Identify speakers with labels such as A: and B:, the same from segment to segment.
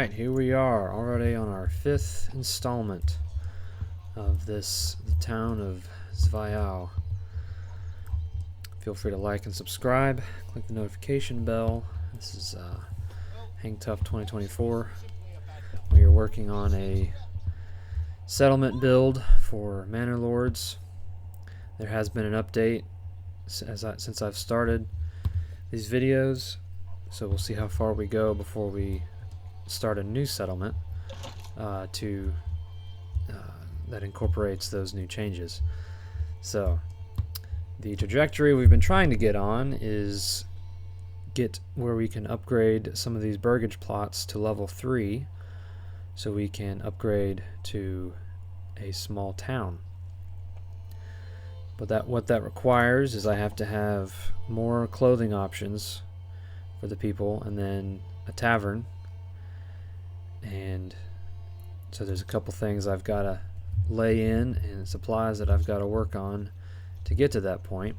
A: Alright, here we are, already on our 5th installment of the town of Zvayao. Feel free to like and subscribe, click the notification bell. This is Hang Tough 2024. We are working on a settlement build for Manor Lords. There has been an update since I've started these videos, so we'll see how far we go before we start a new settlement that incorporates those new changes. So the trajectory we've been trying to get on is get where we can upgrade some of these burgage plots to level 3 so we can upgrade to a small town. But what that requires is I have to have more clothing options for the people, and then a tavern. And so there's a couple things I've got to lay in and supplies that I've got to work on to get to that point.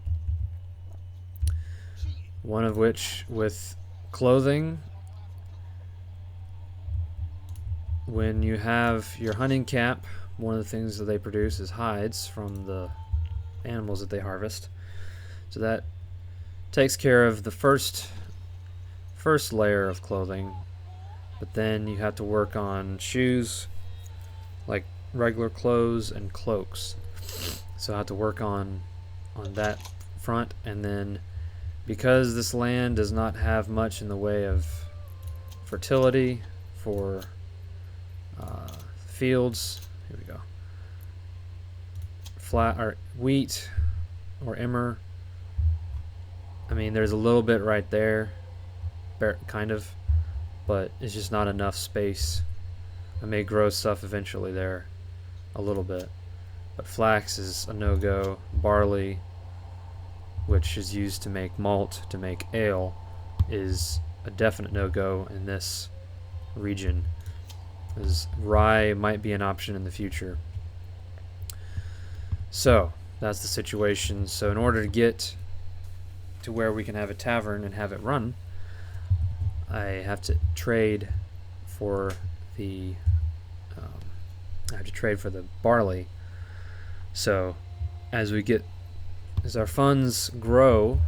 A: One of which, with clothing, when you have your hunting camp, one of the things that they produce is hides from the animals that they harvest. So that takes care of the first layer of clothing. But then you have to work on shoes, like regular clothes, and cloaks. So I have to work on that front. And then, because this land does not have much in the way of fertility for fields, here we go, wheat or emmer. I mean, there's a little bit right there, kind of, but it's just not enough space. I may grow stuff eventually there a little bit, but flax is a no-go. Barley, which is used to make malt, to make ale, is a definite no-go in this region, as rye might be an option in the future. So that's the situation. So in order to get to where we can have a tavern and have it run, I have to trade for the barley. So as our funds grow,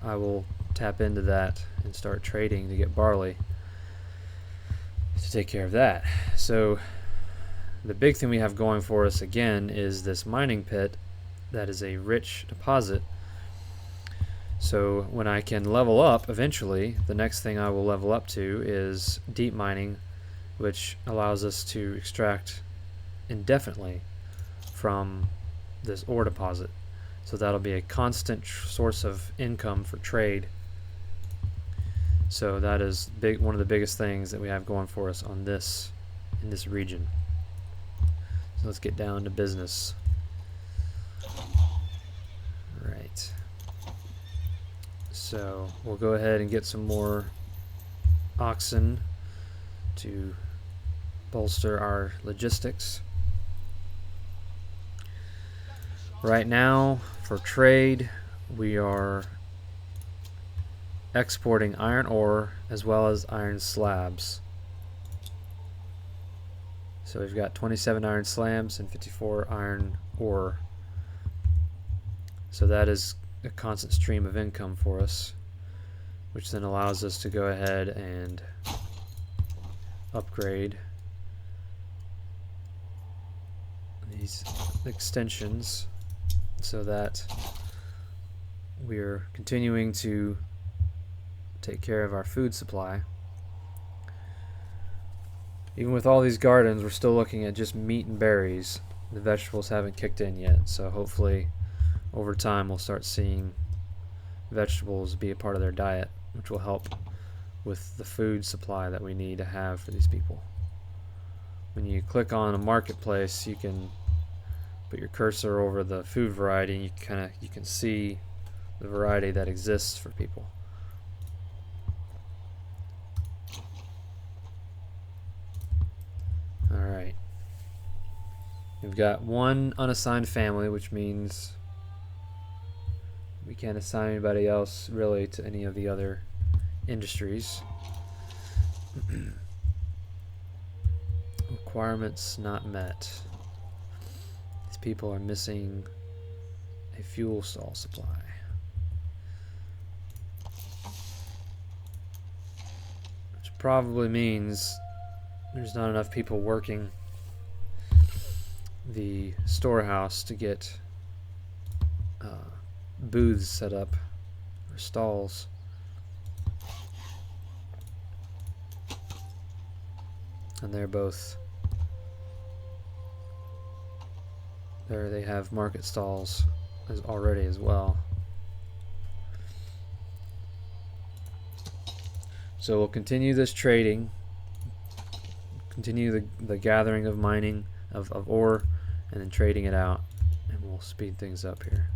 A: I will tap into that and start trading to get barley to take care of that. So the big thing we have going for us again is this mining pit that is a rich deposit. So when I can level up eventually, the next thing I will level up to is deep mining, which allows us to extract indefinitely from this ore deposit. So that'll be a constant source of income for trade. So that is one of the biggest things that we have going for us in this region. So let's get down to business. Right. So we'll go ahead and get some more oxen to bolster our logistics. Right now, for trade, we are exporting iron ore as well as iron slabs. So we've got 27 iron slabs and 54 iron ore. So that is a constant stream of income for us, which then allows us to go ahead and upgrade these extensions so that we're continuing to take care of our food supply. Even with all these gardens, we're still looking at just meat and berries. The vegetables haven't kicked in yet, so hopefully over time we'll start seeing vegetables be a part of their diet, which will help with the food supply that we need to have for these people. When you click on a marketplace, you can put your cursor over the food variety, and you can see the variety that exists for people. Alright. We've got one unassigned family, which means we can't assign anybody else really to any of the other industries. Requirements not met. These people are missing a fuel stall supply. Which probably means there's not enough people working the storehouse to get booths set up, or stalls. And they're both there. They have market stalls already as well. So we'll continue this trading, continue the gathering of mining of ore, and then trading it out, and we'll speed things up here.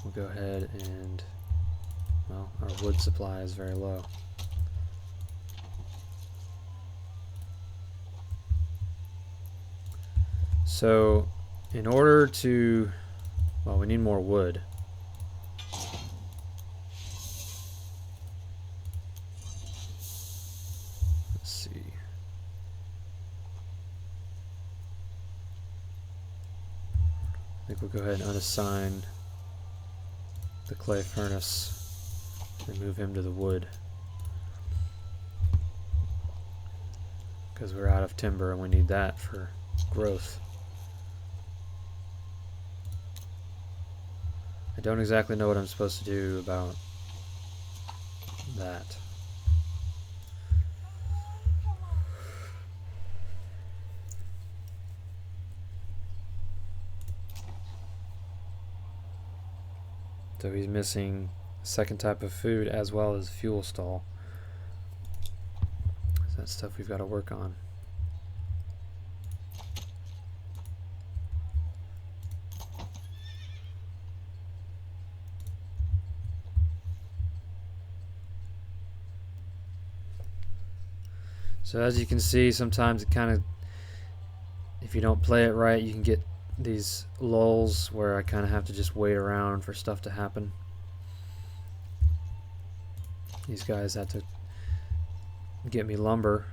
A: We'll go ahead and, well, our wood supply is very low. So in order to, well, we need more wood. Let's see. I think we'll go ahead and unassign the clay furnace and move him to the wood, because we're out of timber and we need that for growth. I don't exactly know what I'm supposed to do about that. So he's missing a second type of food as well as fuel stall. So that's stuff we've got to work on. So as you can see, sometimes it kind of, if you don't play it right, you can get these lulls where I kind of have to just wait around for stuff to happen. These guys have to get me lumber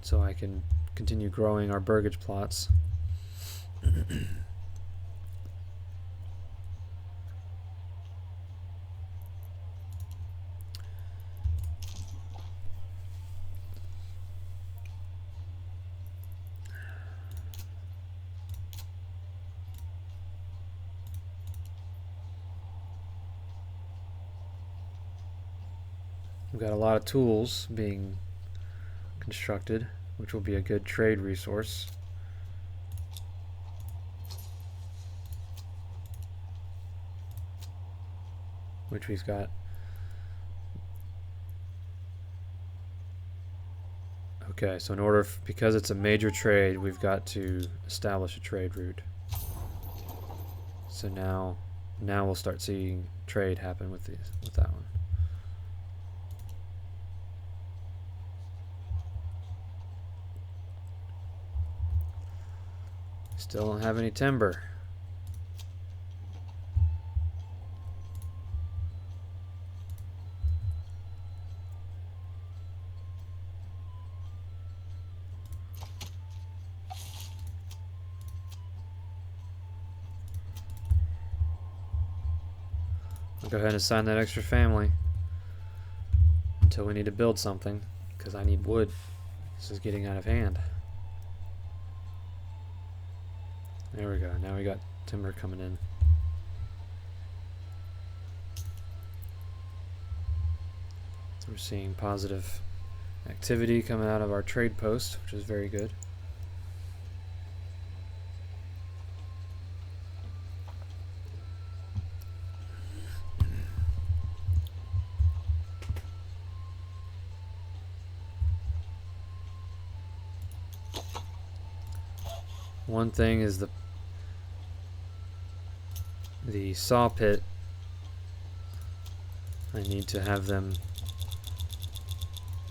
A: so I can continue growing our burgage plots. We've got a lot of tools being constructed, which will be a good trade resource. Which we've got. Okay, so in order, because it's a major trade, we've got to establish a trade route. So now we'll start seeing trade happen with that one. Still don't have any timber. I'll go ahead and assign that extra family until we need to build something, because I need wood. This is getting out of hand. There we go. Now we got timber coming in. So we're seeing positive activity coming out of our trade post, which is very good. One thing is the saw pit. I need to have them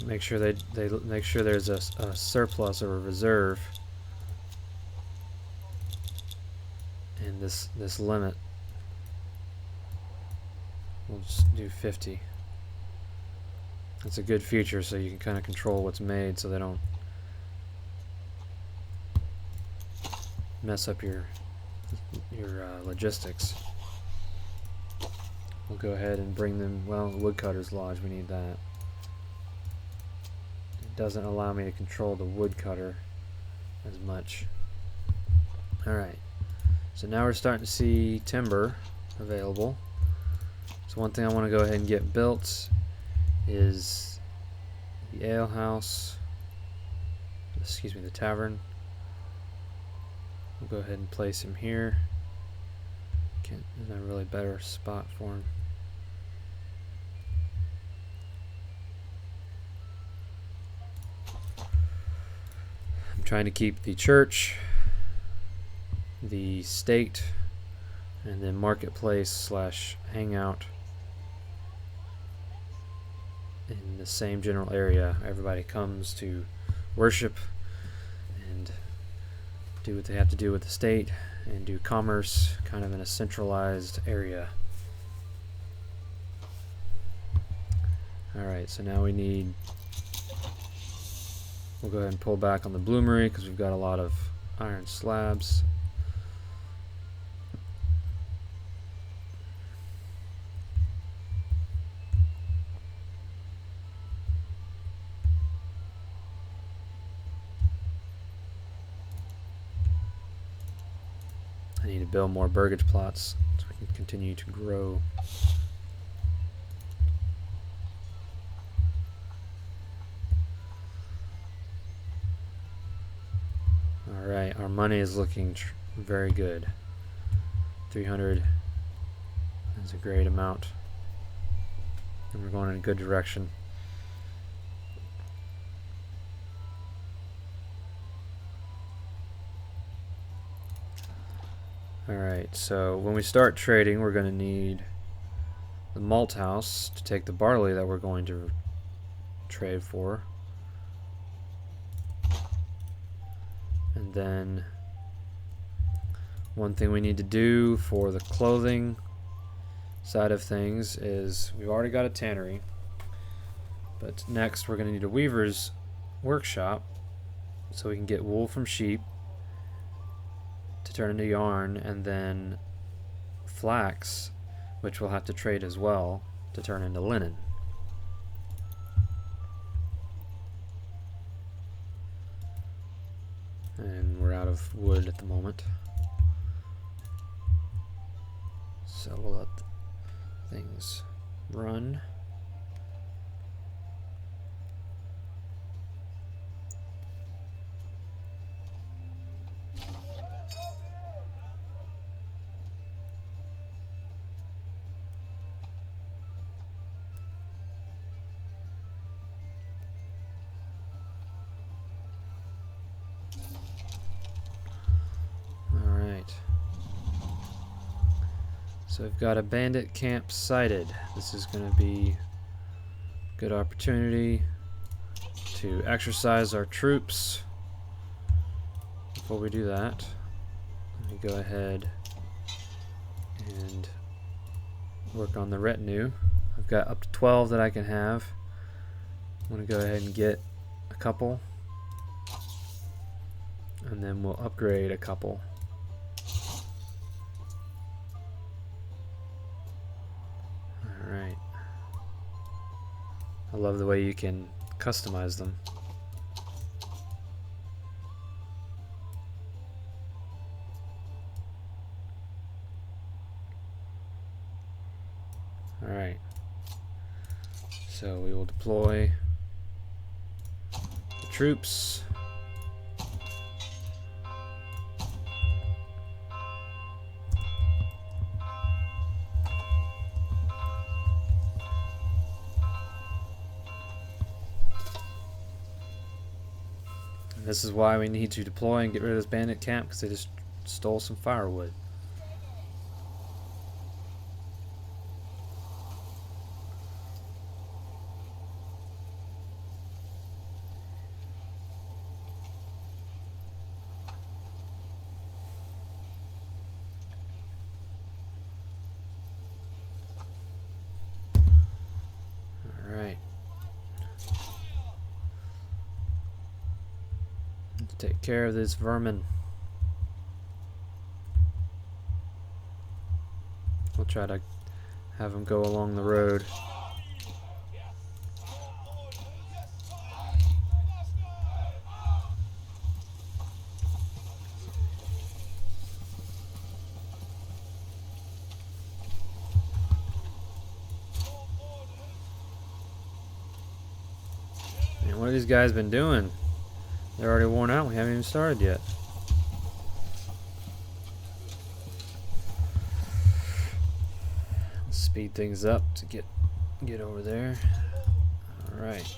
A: make sure they make sure there's a surplus or a reserve in this limit We'll just do 50. That's a good feature, so you can kind of control what's made so they don't mess up your logistics. We'll go ahead and bring them, well, woodcutter's lodge, we need that. It doesn't allow me to control the woodcutter as much. Alright, so now we're starting to see timber available. So one thing I want to go ahead and get built is the ale house, excuse me, the tavern. We'll go ahead and place him here. There's not really better spot for him. I'm trying to keep the church, the state, and then marketplace slash hangout in the same general area. Everybody comes to worship and do what they have to do with the state and do commerce kind of in a centralized area. Alright, so now we need, we'll go ahead and pull back on the bloomery because we've got a lot of iron slabs. I need to build more burgage plots so we can continue to grow. Alright, our money is looking very good. 300 is a great amount. And we're going in a good direction. Alright, so when we start trading, we're going to need the malt house to take the barley that we're going to trade for. And then one thing we need to do for the clothing side of things is we've already got a tannery, but next we're going to need a weaver's workshop so we can get wool from sheep to turn into yarn, and then flax, which we'll have to trade as well to turn into linen. And we're out of wood at the moment, so we'll let things run. So we've got a bandit camp sighted. This is going to be a good opportunity to exercise our troops. Before we do that, let me go ahead and work on the retinue. I've got up to 12 that I can have. I'm going to go ahead and get a couple, and then we'll upgrade a couple. Alright. I love the way you can customize them. Alright. So we will deploy the troops. This is why we need to deploy and get rid of this bandit camp, because they just stole some firewood. take care of this vermin. We'll try to have them go along the road. Man, what have these guys been doing? They're already worn out. We haven't even started yet. Speed things up to get over there. All right.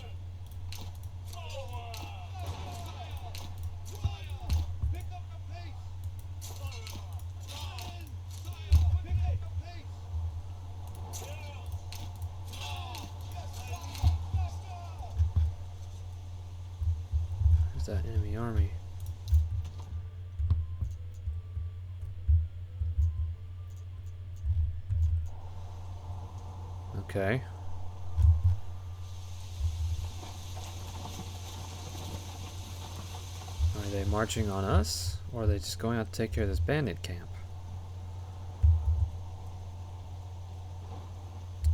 A: Where's that enemy army? Okay. Are they marching on us, or are they just going out to take care of this bandit camp?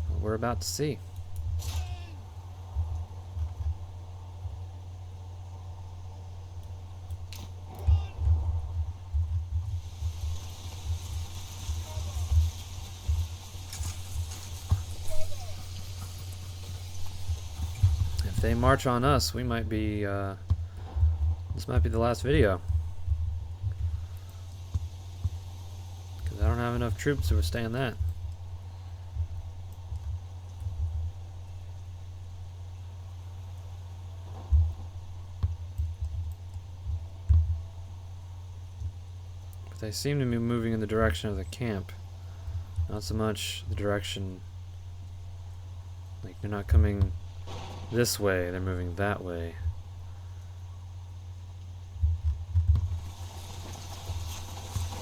A: Well, we're about to see. If they march on us, we might be, this might be the last video. Because I don't have enough troops to withstand that. But they seem to be moving in the direction of the camp. Not so much the direction, like they're not coming this way, they're moving that way.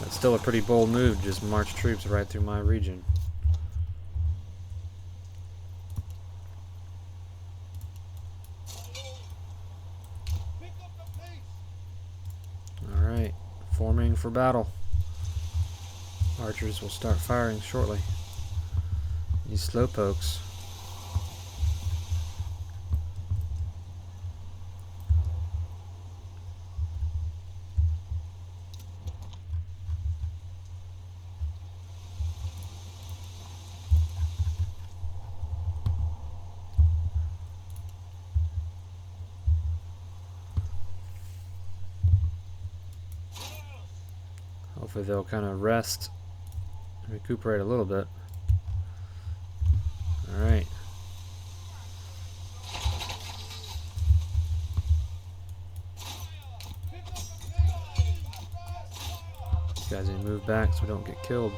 A: That's still a pretty bold move to just march troops right through my region. Alright, forming for battle. Archers will start firing shortly. These slowpokes. Hopefully they'll kind of rest and recuperate a little bit. Alright. These guys need to move back so we don't get killed.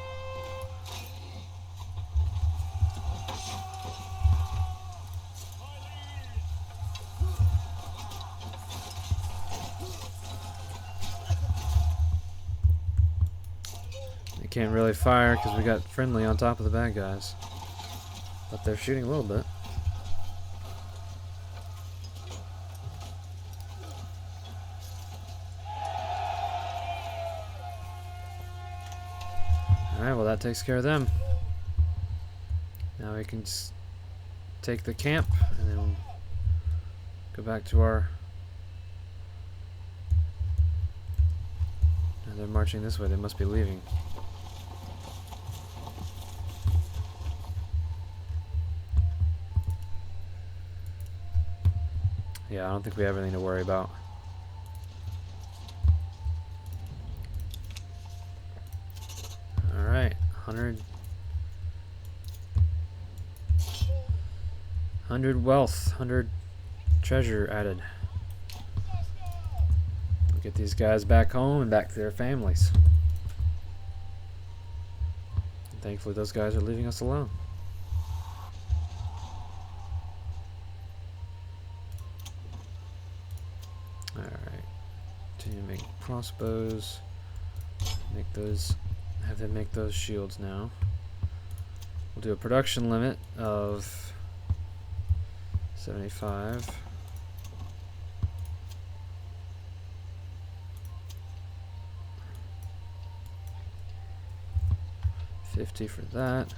A: Can't really fire because we got friendly on top of the bad guys, but they're shooting a little bit. Alright, well that takes care of them. Now we can just take the camp and then we'll go back to our... Now they're marching this way, they must be leaving. Yeah, I don't think we have anything to worry about. Alright, 100 wealth, 100 treasure added. We'll get these guys back home and back to their families. And thankfully those guys are leaving us alone. Make crossbows, make those, have them make those shields now. We'll do a production limit of 75. 50 for that.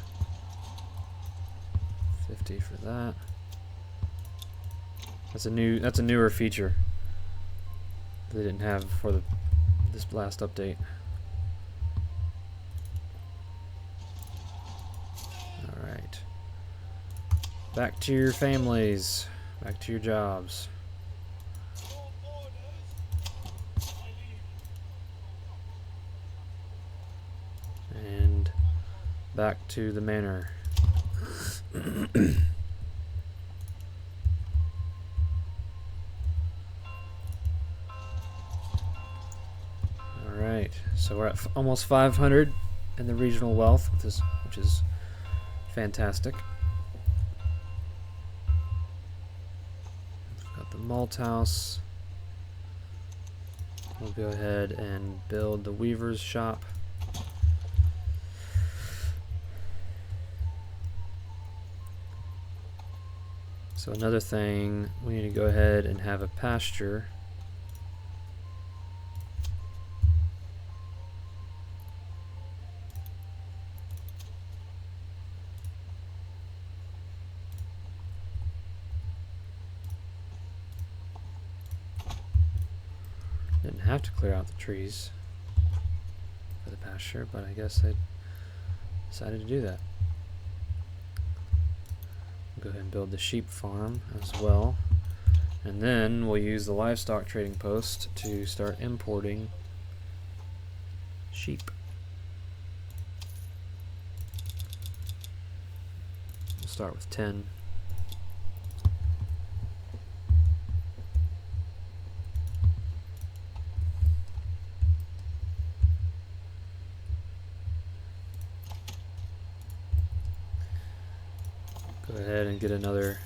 A: 50 for that. That's a newer feature they didn't have before this last update. Alright. Back to your families. Back to your jobs. And back to the manor. Alright, so we're at almost 500 in the regional wealth, which is fantastic. We've got the malt house. We'll go ahead and build the weaver's shop. So another thing, we need to go ahead and have a pasture. Didn't have to clear out the trees for the pasture, but I guess I decided to do that. Go ahead and build the sheep farm as well, and then we'll use the livestock trading post to start importing sheep. We'll start with 10. Go ahead and get another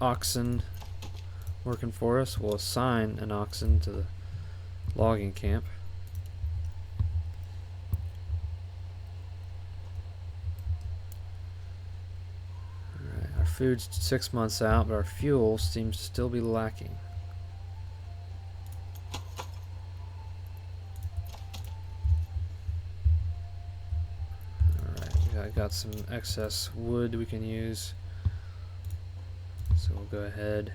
A: oxen working for us. We'll assign an oxen to the logging camp. Alright, our food's 6 months out, but our fuel seems to still be lacking. Got some excess wood we can use, so we'll go ahead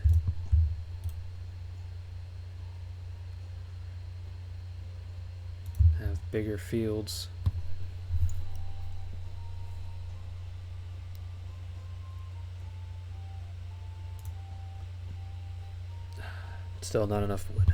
A: have bigger fields. Still not enough wood.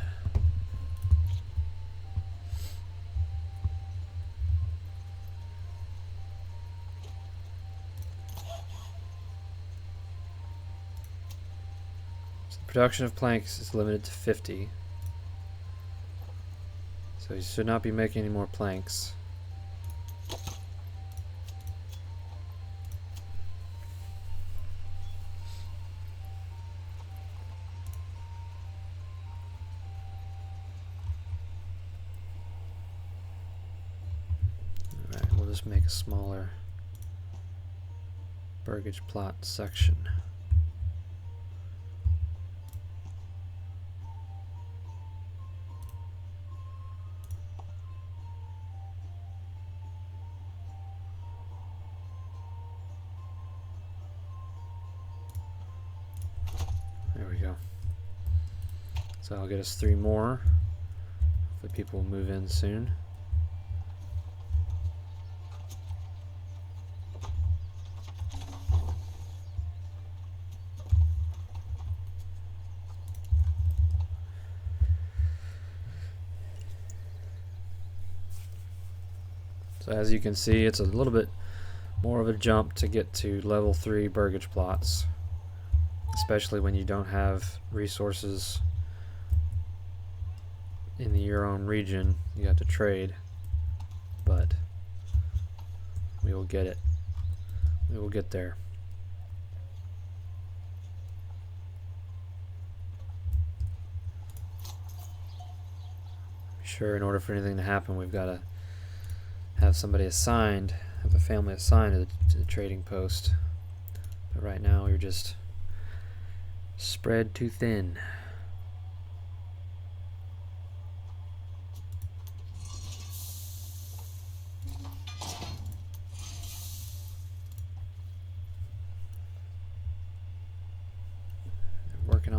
A: Production of planks is limited to 50, so you should not be making any more planks. Alright, we'll just make a smaller burgage plot section. There we go. So I'll get us 3 more. Hopefully people will move in soon. So as you can see, it's a little bit more of a jump to get to level 3 burgage plots, especially when you don't have resources in your own region. You have to trade, but we will get it. We will get there. Sure, in order for anything to happen, we've got to have somebody assigned, have a family assigned to the trading post. But right now, you're just spread too thin.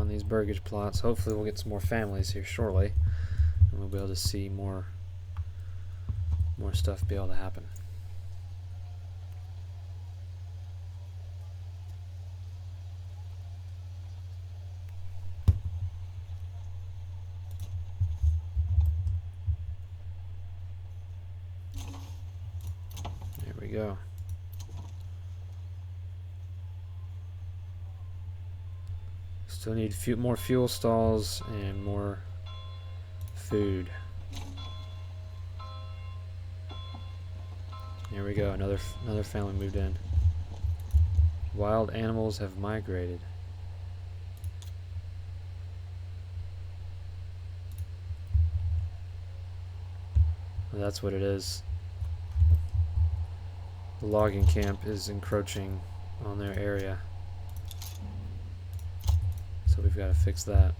A: on these burgage plots. Hopefully we'll get some more families here shortly, and we'll be able to see more stuff be able to happen. There we go. Still need more fuel stalls and more food. There we go. Another family moved in. Wild animals have migrated. Well, that's what it is. The logging camp is encroaching on their area. So we've got to fix that.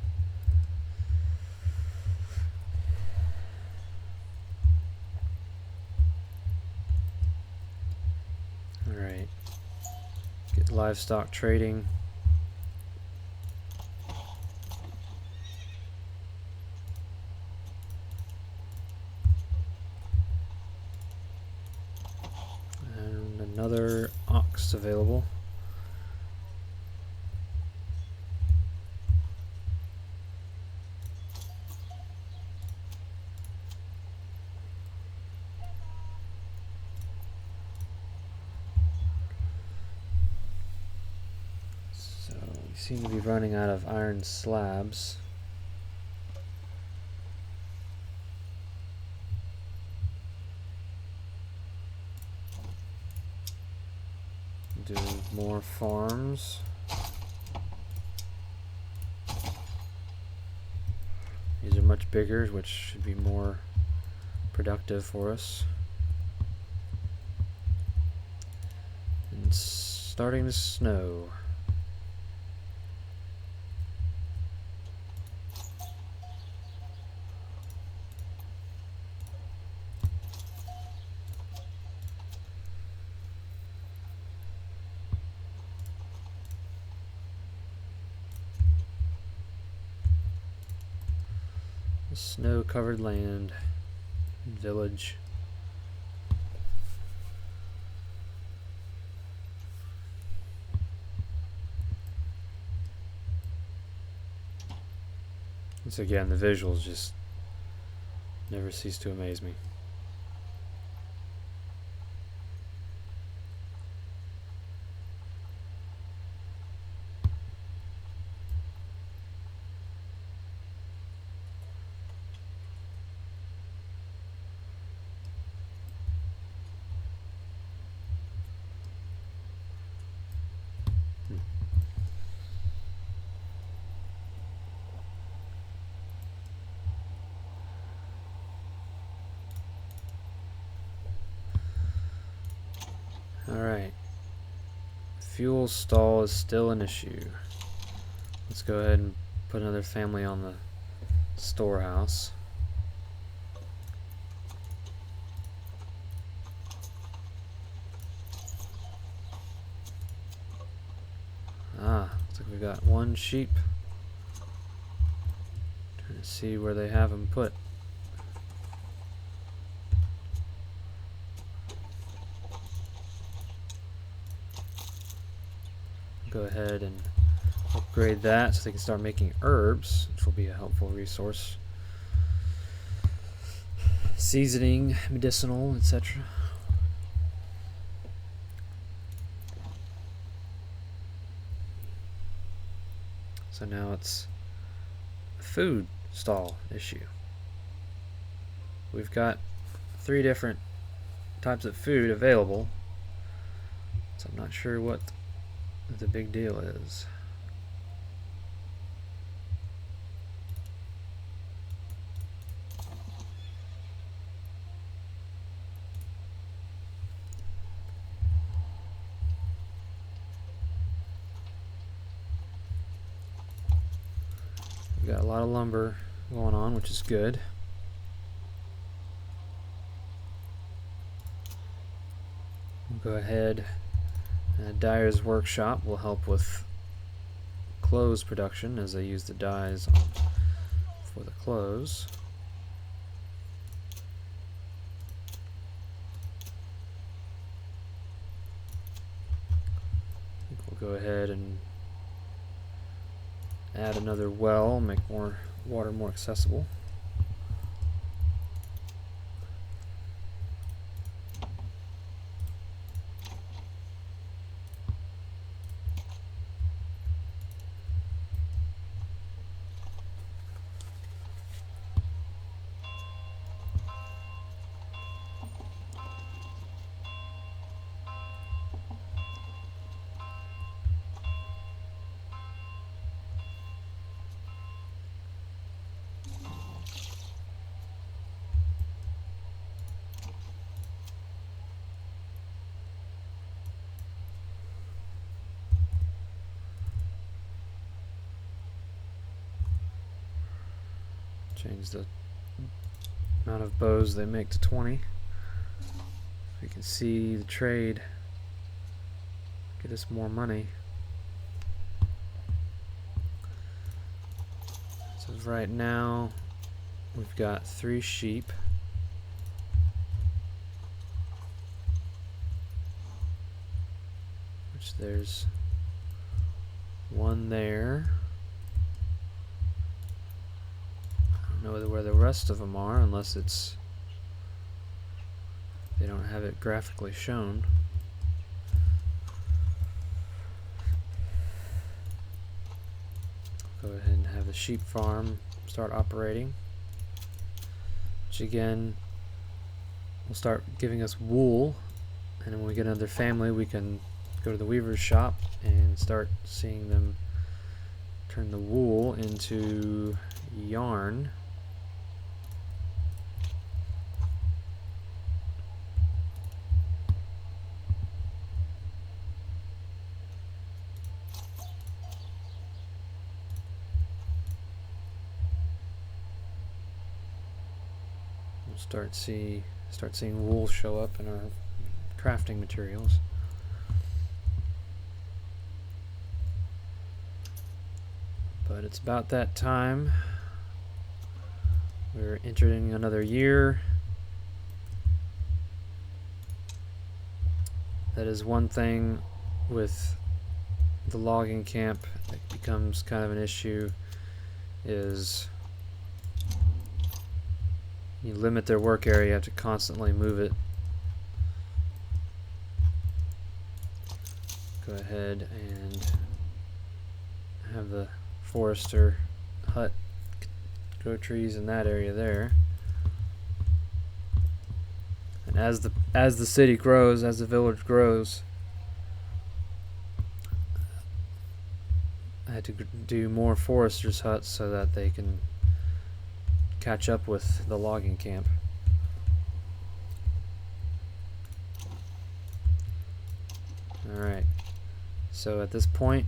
A: Alright. Get livestock trading. And another ox available. Seem to be running out of iron slabs. Do more farms. These are much bigger, which should be more productive for us. And starting to snow. Snow-covered land, village. Once again, the visuals just never cease to amaze me. Alright. Fuel stall is still an issue. Let's go ahead and put another family on the storehouse. Looks like we got one sheep. Trying to see where they have him put. Go ahead and upgrade that so they can start making herbs, which will be a helpful resource. Seasoning, medicinal, etc. So now it's a food stall issue. We've got 3 different types of food available, so I'm not sure what the big deal is. We've got a lot of lumber going on, which is good. We'll go ahead. Dyer's workshop will help with clothes production as they use the dyes for the clothes. I think we'll go ahead and add another well, make more water more accessible. Change the amount of bows they make to 20. We can see the trade get us more money. So right now we've got 3 sheep. Which there's 1 there. Know where the rest of them are, unless they don't have it graphically shown. Go ahead and have the sheep farm start operating, which again will start giving us wool, and then when we get another family we can go to the weaver's shop and start seeing them turn the wool into yarn. Start seeing wool show up in our crafting materials. But it's about that time. We're entering another year. That is one thing with the logging camp that becomes kind of an issue, is you limit their work area, you have to constantly move it. Go ahead and have the forester hut grow trees in that area there. And as the city grows, as the village grows, I had to do more foresters' huts so that they can catch up with the logging camp. Alright, so at this point,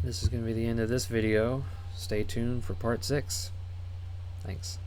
A: this is going to be the end of this video. Stay tuned for part 6. Thanks.